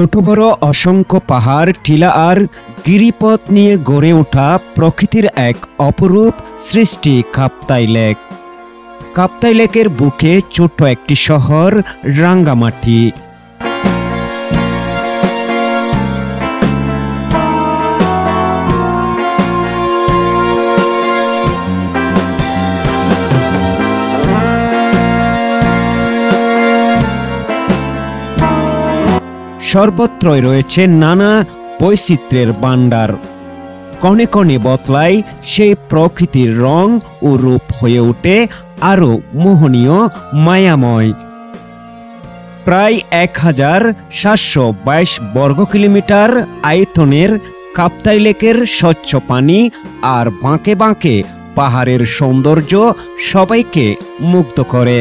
ছোট বড় অসংখ্য পাহাড়, টিলা আর গিরিপথ নিয়ে গড়ে ওঠা প্রকৃতির এক অপরূপ সৃষ্টি কাপ্তাই লেক। কাপ্তাই লেকের বুকে ছোট্ট একটি শহর রাঙ্গামাটি। সর্বত্রই রয়েছে নানা বৈচিত্র্যের ভাণ্ডার। কণে কণে বদলায় সেই প্রকৃতির রং ও রূপ হয়ে ওঠে আরো মোহনীয়, মায়াময়। প্রায় 1722 বর্গ কিলোমিটার আয়তনের কাপ্তাই লেকের স্বচ্ছ পানি আর বাঁকে বাঁকে পাহাড়ের সৌন্দর্য সবাইকে মুগ্ধ করে।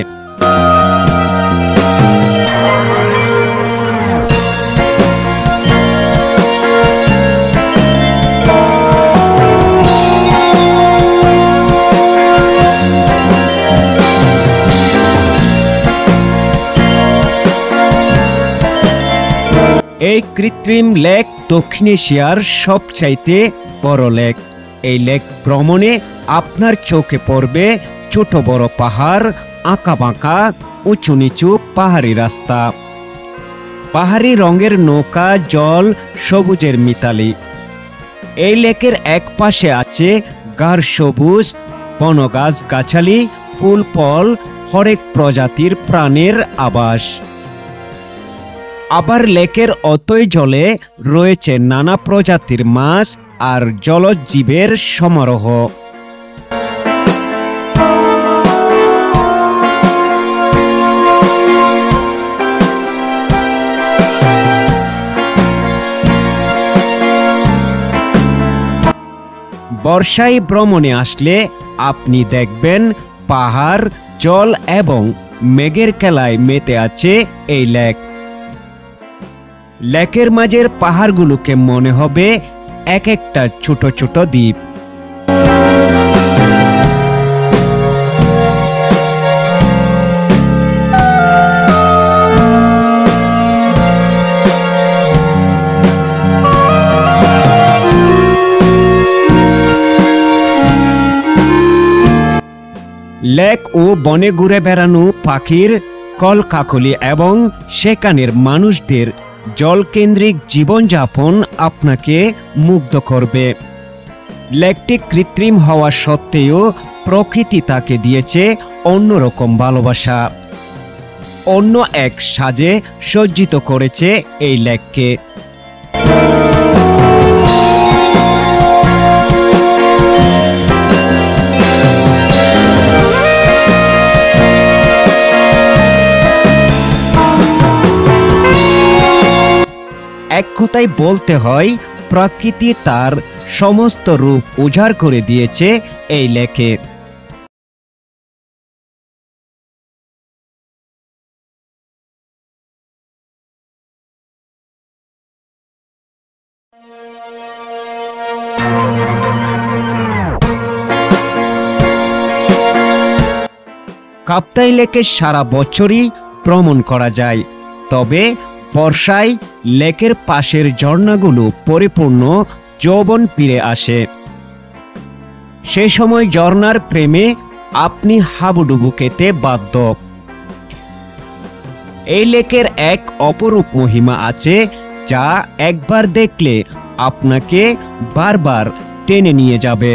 এই কৃত্রিম লেক দক্ষিণ এশিয়ার সবচাইতে বড় লেক। এই লেক ভ্রমণে আপনার চোখে পড়বে ছোট বড় পাহাড়, আঁকা বাঁকা উঁচু নিচু পাহাড়ি রাস্তা, পাহাড়ি রঙের নৌকা, জল সবুজের মিতালি। এই লেকের এক পাশে আছে গাঢ় সবুজ বনগাছ গাছালি, ফুল ফল, হরেক প্রজাতির প্রাণের আবাস। আবার লেকের অতই জলে রয়েছে নানা প্রজাতির মাছ আর জলজ জীবের সমারোহ। বর্ষায় ভ্রমণে আসলে আপনি দেখবেন পাহাড়, জল এবং মেঘের খেলায় মেতে আছে এই লেক। লেকের মাঝের পাহাড়গুলোকে মনে হবে এক একটা ছোট ছোট দ্বীপ। লেক ও বনে ঘুরে বেড়ানো পাখির কলকাকলি এবং সেখানের মানুষদের জলকেন্দ্রিক জীবনযাপন আপনাকে মুগ্ধ করবে। লেকটি কৃত্রিম হওয়া সত্ত্বেও প্রকৃতি তাকে দিয়েছে অন্যরকম ভালোবাসা। অন্য এক সাজে সজ্জিত করেছে এই লেককে। এক কথায় বলতে হয়, প্রকৃতি তার সমস্ত রূপ উজাড় করে দিয়েছে এই লেকে। কাপ্তাই লেকে সারা বছরই ভ্রমণ করা যায়, তবে বর্ষায় লেকের পাশের ঝর্ণাগুলো পরিপূর্ণ যৌবন ফিরে আসে। সে সময় ঝর্ণার প্রেমে আপনি হাবুডুবু খেতে বাধ্য। এই লেকের এক অপরূপ মহিমা আছে, যা একবার দেখলে আপনাকে বারবার টেনে নিয়ে যাবে।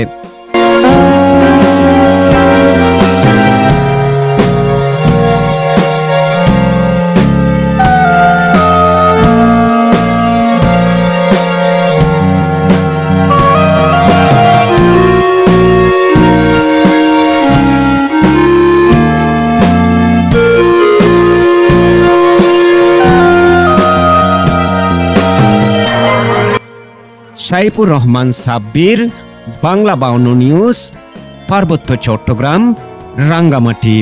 সাইফুর রহমান সাব্বির, বাংলা 52 নিউজ, পার্বত্য চট্টগ্রাম, রাঙ্গামাটি।